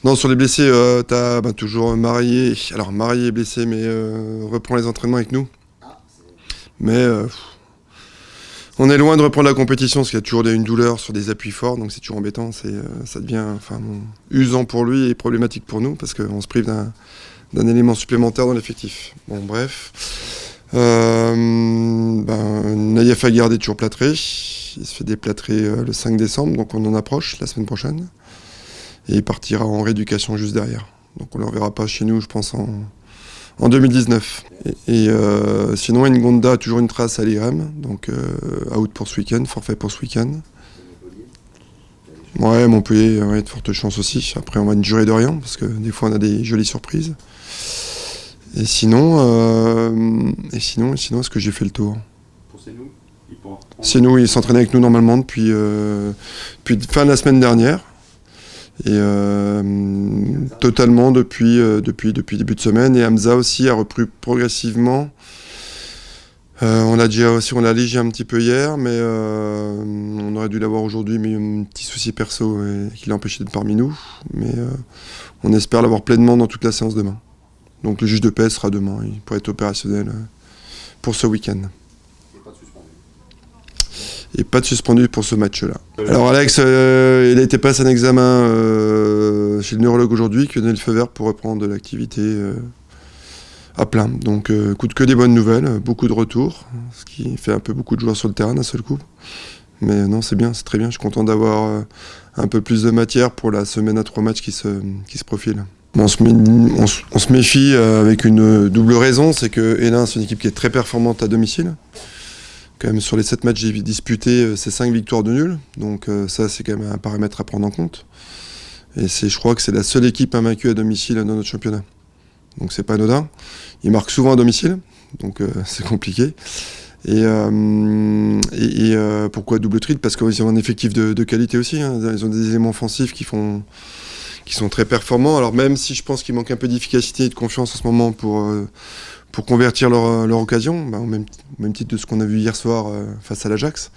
Non, sur les blessés, t'as toujours Marié. Alors, Marié est blessé, mais reprend les entraînements avec nous. Mais on est loin de reprendre la compétition parce qu'il y a toujours une douleur sur des appuis forts, donc c'est toujours embêtant. Ça devient usant pour lui et problématique pour nous parce qu'on se prive d'un élément supplémentaire dans l'effectif. Bon, bref. Naïef Aguerd est toujours plâtré. Il se fait déplâtrer le 5 décembre, donc on en approche la semaine prochaine. Et il partira en rééducation juste derrière. Donc on ne le reverra pas chez nous, je pense, en 2019. Sinon, Ngonda a toujours une trace à l'IRM, donc out pour ce week-end, forfait pour ce week-end. Ouais, Montpellier, ouais, de fortes chances aussi. Après, on va une durée de rien, parce que des fois, on a des jolies surprises. Et sinon, est-ce que j'ai fait le tour? Pour Sénou, Sénou, il s'entraîne avec nous normalement depuis fin de la semaine dernière. Et totalement depuis début de semaine. Et Hamza aussi a repris progressivement. On l'a léger un petit peu hier, mais on aurait dû l'avoir aujourd'hui, mais il y a eu un petit souci perso qui l'a empêché d'être parmi nous. Mais on espère l'avoir pleinement dans toute la séance demain. Donc le juge de paix sera demain, il pourrait être opérationnel pour ce week-end. Et pas de suspendu pour ce match-là. Alors Alex, il a été passé un examen chez le neurologue aujourd'hui qui a donné le feu vert pour reprendre de l'activité à plein. Donc écoute, que des bonnes nouvelles, beaucoup de retours, ce qui fait un peu beaucoup de joueurs sur le terrain d'un seul coup. Mais non, c'est bien, c'est très bien. Je suis content d'avoir un peu plus de matière pour la semaine à 3 matchs qui se profile. On se méfie avec une double raison, c'est que Hénin, c'est une équipe qui est très performante à domicile. Quand même, sur les 7 matchs disputés, c'est 5 victoires de nul. Donc ça, c'est quand même un paramètre à prendre en compte. Et je crois que c'est la seule équipe invaincue à domicile dans notre championnat. Donc c'est pas anodin. Ils marquent souvent à domicile, donc c'est compliqué. Et pourquoi double triple? Parce qu'ils ont un effectif de qualité aussi. Hein. Ils ont des éléments offensifs qui sont très performants. Alors même si je pense qu'il manque un peu d'efficacité et de confiance en ce moment pour convertir leur occasion, au même titre de ce qu'on a vu hier soir face à l'Ajax.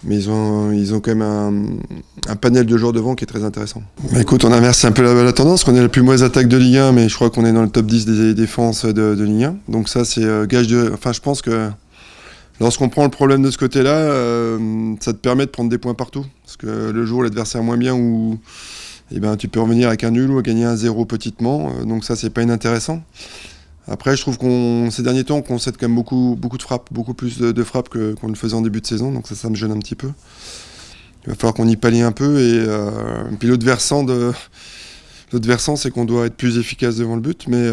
Mais ils ont quand même un panel de joueurs devant qui est très intéressant. Écoute, on inverse un peu la tendance, qu'on est la plus mauvaise attaque de Ligue 1, mais je crois qu'on est dans le top 10 des défenses de Ligue 1. Donc ça, c'est gage de... Enfin, je pense que lorsqu'on prend le problème de ce côté-là, ça te permet de prendre des points partout. Parce que le jour où l'adversaire est moins bien, tu peux revenir avec un nul ou à gagner un 0 petitement. Donc ça, c'est pas inintéressant. Après, je trouve ces derniers temps, on concède quand même beaucoup de frappes, beaucoup plus de frappes qu'on le faisait en début de saison, donc ça me gêne un petit peu. Il va falloir qu'on y pallie un peu, et puis l'autre versant, c'est qu'on doit être plus efficace devant le but, mais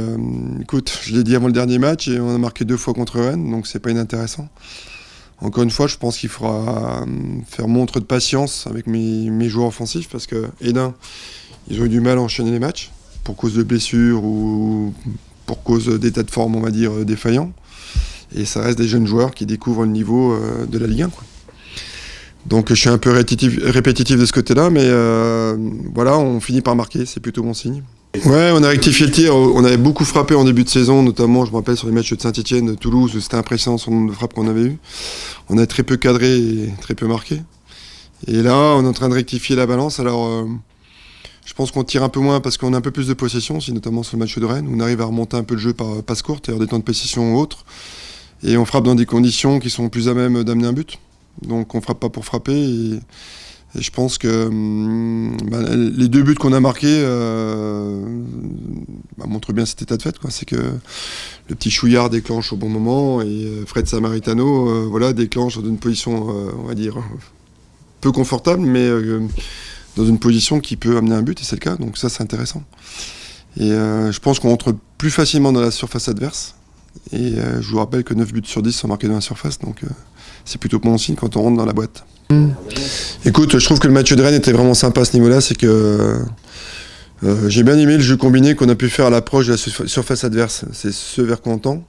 écoute, je l'ai dit avant le dernier match, et on a marqué 2 fois contre Rennes, donc c'est pas inintéressant. Encore une fois, je pense qu'il faudra faire montre de patience avec mes joueurs offensifs, parce que Hénin, ils ont eu du mal à enchaîner les matchs, pour cause de blessures ou pour cause d'état de forme, on va dire, défaillant. Et ça reste des jeunes joueurs qui découvrent le niveau de la Ligue 1. Quoi. Donc je suis un peu répétitif de ce côté-là, mais voilà, on finit par marquer, c'est plutôt bon signe. Ouais, on a rectifié le tir, on avait beaucoup frappé en début de saison, notamment, je me rappelle, sur les matchs de Saint-Etienne, de Toulouse, où c'était impressionnant sur le nombre de frappes qu'on avait eu. On a très peu cadré et très peu marqué. Et là, on est en train de rectifier la balance, alors... Je pense qu'on tire un peu moins parce qu'on a un peu plus de possession, notamment sur le match de Rennes, où on arrive à remonter un peu le jeu par passe courte, c'est-à-dire des temps de possession ou autres. Et on frappe dans des conditions qui sont plus à même d'amener un but. Donc on frappe pas pour frapper. Et je pense que les 2 buts qu'on a marqués montrent bien cet état de fait. Quoi. C'est que le petit Chouillard déclenche au bon moment et Fred Samaritano déclenche dans une position, on va dire, peu confortable, mais... dans une position qui peut amener un but, et c'est le cas, donc ça c'est intéressant. Et je pense qu'on rentre plus facilement dans la surface adverse, et je vous rappelle que 9 buts sur 10 sont marqués dans la surface, donc c'est plutôt bon signe quand on rentre dans la boîte. Écoute, je trouve que le match de Rennes était vraiment sympa à ce niveau-là, c'est que j'ai bien aimé le jeu combiné qu'on a pu faire à l'approche de la surface adverse, c'est ce vers quoi on tend.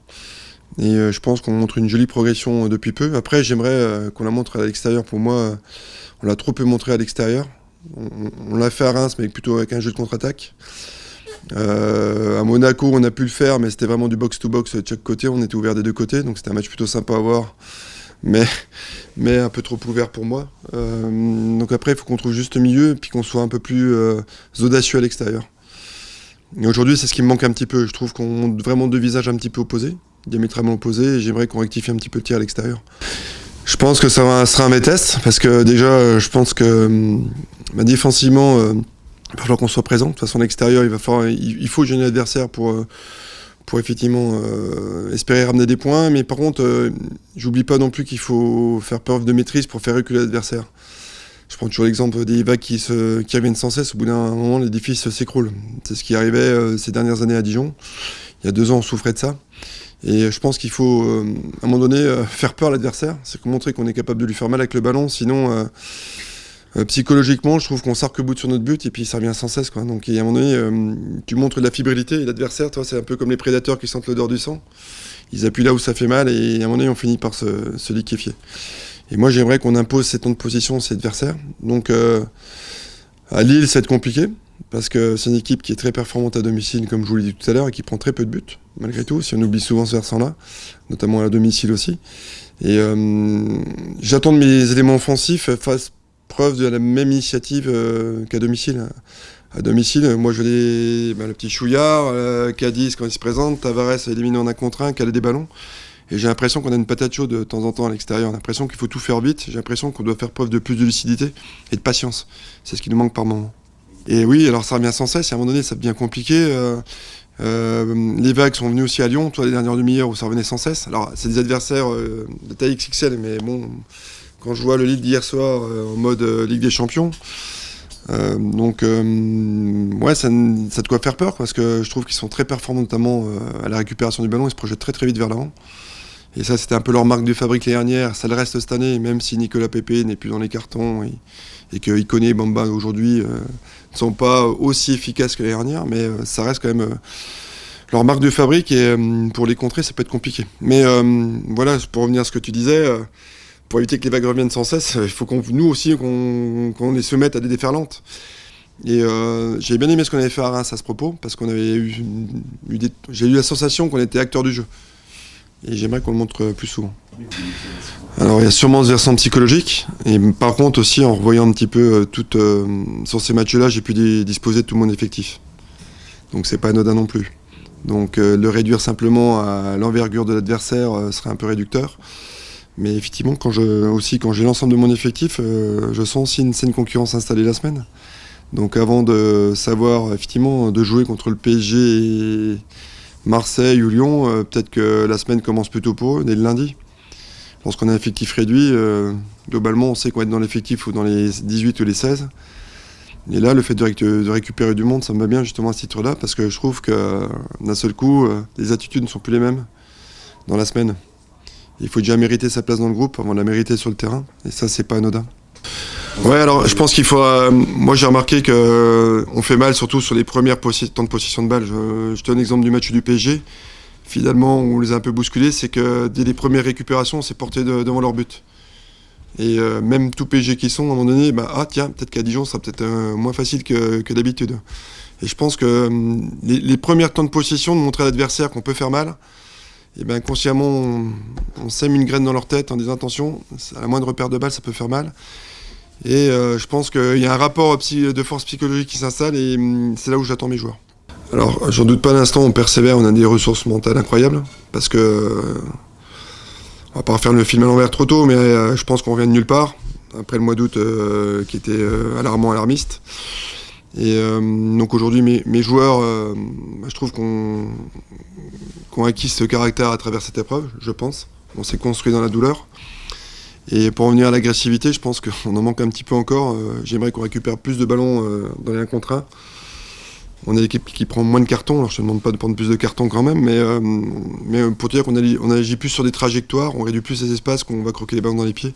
Et je pense qu'on montre une jolie progression depuis peu. Après, j'aimerais qu'on la montre à l'extérieur. Pour moi, on l'a trop peu montré à l'extérieur. On l'a fait à Reims, mais plutôt avec un jeu de contre-attaque. À Monaco, on a pu le faire, mais c'était vraiment du box-to-box de chaque côté. On était ouvert des 2 côtés, donc c'était un match plutôt sympa à voir, mais un peu trop ouvert pour moi. Donc après, il faut qu'on trouve juste le milieu, et puis qu'on soit un peu plus audacieux à l'extérieur. Et aujourd'hui, c'est ce qui me manque un petit peu. Je trouve qu'on montre vraiment deux visages un petit peu opposés, diamétralement opposés, et j'aimerais qu'on rectifie un petit peu le tir à l'extérieur. Je pense que ça sera un vrai test, parce que déjà, je pense que défensivement, il va falloir qu'on soit présent. De toute façon, à l'extérieur, il faut gêner l'adversaire pour effectivement espérer ramener des points. Mais par contre, j'oublie pas non plus qu'il faut faire preuve de maîtrise pour faire reculer l'adversaire. Je prends toujours l'exemple des vagues qui reviennent sans cesse. Au bout d'un moment, l'édifice s'écroule. C'est ce qui arrivait ces dernières années à Dijon. Il y a 2 ans, on souffrait de ça. Et je pense qu'il faut, à un moment donné, faire peur à l'adversaire. C'est montrer qu'on est capable de lui faire mal avec le ballon. Sinon, psychologiquement, je trouve qu'on s'arc-boute sur notre but et puis ça revient sans cesse, quoi. Donc, à un moment donné, tu montres de la fébrilité et l'adversaire, toi, c'est un peu comme les prédateurs qui sentent l'odeur du sang. Ils appuient là où ça fait mal et à un moment donné, on finit par se liquéfier. Et moi, j'aimerais qu'on impose ces temps de position à ses adversaires. Donc, à Lille, ça va être compliqué, parce que c'est une équipe qui est très performante à domicile, comme je vous l'ai dit tout à l'heure, et qui prend très peu de buts, malgré tout, si on oublie souvent ce versant-là, notamment à domicile aussi. Et j'attends de mes éléments offensifs fassent preuve de la même initiative qu'à domicile. À domicile, moi, le petit Chouillard, Cadiz quand il se présente, Tavares éliminé en 1 contre 1, caler des ballons. Et j'ai l'impression qu'on a une patate chaude de temps en temps à l'extérieur. On a l'impression qu'il faut tout faire vite. J'ai l'impression qu'on doit faire preuve de plus de lucidité et de patience. C'est ce qui nous manque par moment. Et oui, alors ça revient sans cesse. Et à un moment donné, ça devient compliqué. Les vagues sont venues aussi à Lyon, les dernières demi-heures où ça revenait sans cesse. Alors, c'est des adversaires de taille XXL, mais bon, quand je vois le Lille d'hier soir en mode Ligue des Champions, ouais, ça a de quoi faire peur, parce que je trouve qu'ils sont très performants, notamment à la récupération du ballon. Ils se projettent très très vite vers l'avant. Et ça, c'était un peu leur marque de fabrique l'année dernière. Ça le reste cette année, même si Nicolas Pepe n'est plus dans les cartons et que Ikoné et Bamba aujourd'hui ne sont pas aussi efficaces que l'année dernière, mais ça reste quand même leur marque de fabrique, et pour les contrer, ça peut être compliqué. Mais voilà, pour revenir à ce que tu disais, pour éviter que les vagues reviennent sans cesse, il faut nous aussi qu'on les soumette à des déferlantes. Et j'ai bien aimé ce qu'on avait fait à Reims à ce propos, parce qu'on avait j'ai eu la sensation qu'on était acteurs du jeu. Et j'aimerais qu'on le montre plus souvent. Alors il y a sûrement ce versant psychologique, et par contre aussi en revoyant un petit peu sur ces matchs-là, j'ai pu disposer de tout mon effectif. Donc c'est pas anodin non plus. Donc le réduire simplement à l'envergure de l'adversaire serait un peu réducteur. Mais effectivement, quand j'ai l'ensemble de mon effectif, je sens aussi une saine concurrence installée la semaine. Donc avant de savoir effectivement de jouer contre le PSG et Marseille ou Lyon, peut-être que la semaine commence plutôt pour eux, dès le lundi. Lorsqu'on a un effectif réduit, globalement, on sait qu'on va être dans l'effectif ou dans les 18 ou les 16. Et là, le fait de récupérer du monde, ça me va bien justement à ce titre-là, parce que je trouve que d'un seul coup, les attitudes ne sont plus les mêmes dans la semaine. Il faut déjà mériter sa place dans le groupe avant de la mériter sur le terrain, et ça, c'est pas anodin. Ouais, alors je pense qu'il faut. Moi, j'ai remarqué qu'on fait mal, surtout sur les premières temps de possession de balle. Je te donne l'exemple du match du PSG. Finalement, on les a un peu bousculés, c'est que dès les premières récupérations, on s'est porté devant leur but. Et même tout PSG qui sont, à un moment donné, tiens, peut-être qu'à Dijon, ça sera peut-être moins facile que d'habitude. Et je pense que les premiers temps de possession, de montrer à l'adversaire qu'on peut faire mal, et bien consciemment, on sème une graine dans leur tête en disant attention, à la moindre perte de balle, ça peut faire mal. Et je pense qu'il y a un rapport de force psychologique qui s'installe, et c'est là où j'attends mes joueurs. Alors, j'en doute pas un instant, on persévère, on a des ressources mentales incroyables, parce que on va pas refaire le film à l'envers trop tôt, mais je pense qu'on revient de nulle part, après le mois d'août qui était alarmiste. Et donc aujourd'hui, mes joueurs, je trouve qu'on acquis ce caractère à travers cette épreuve, je pense. On s'est construit dans la douleur. Et pour revenir à l'agressivité, je pense qu'on en manque un petit peu encore. J'aimerais qu'on récupère plus de ballons dans les 1 contre 1. On est l'équipe qui prend moins de cartons, alors je ne te demande pas de prendre plus de cartons quand même, mais pour te dire qu'on agit plus sur des trajectoires, on réduit plus les espaces, qu'on va croquer les ballons dans les pieds.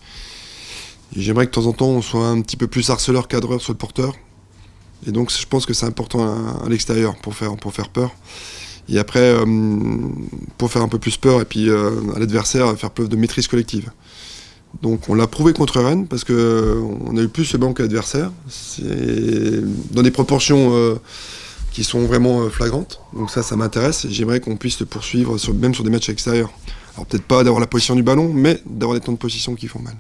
Et j'aimerais que de temps en temps, on soit un petit peu plus harceleur, cadreur sur le porteur. Et donc je pense que c'est important à l'extérieur pour faire peur. Et après, pour faire un peu plus peur, et puis à l'adversaire, faire preuve de maîtrise collective. Donc on l'a prouvé contre Rennes, parce qu'on a eu plus ce ballon que l'adversaire. C'est dans des proportions qui sont vraiment flagrantes. Donc ça m'intéresse, et j'aimerais qu'on puisse le poursuivre même sur des matchs extérieurs. Alors peut-être pas d'avoir la position du ballon, mais d'avoir des temps de position qui font mal.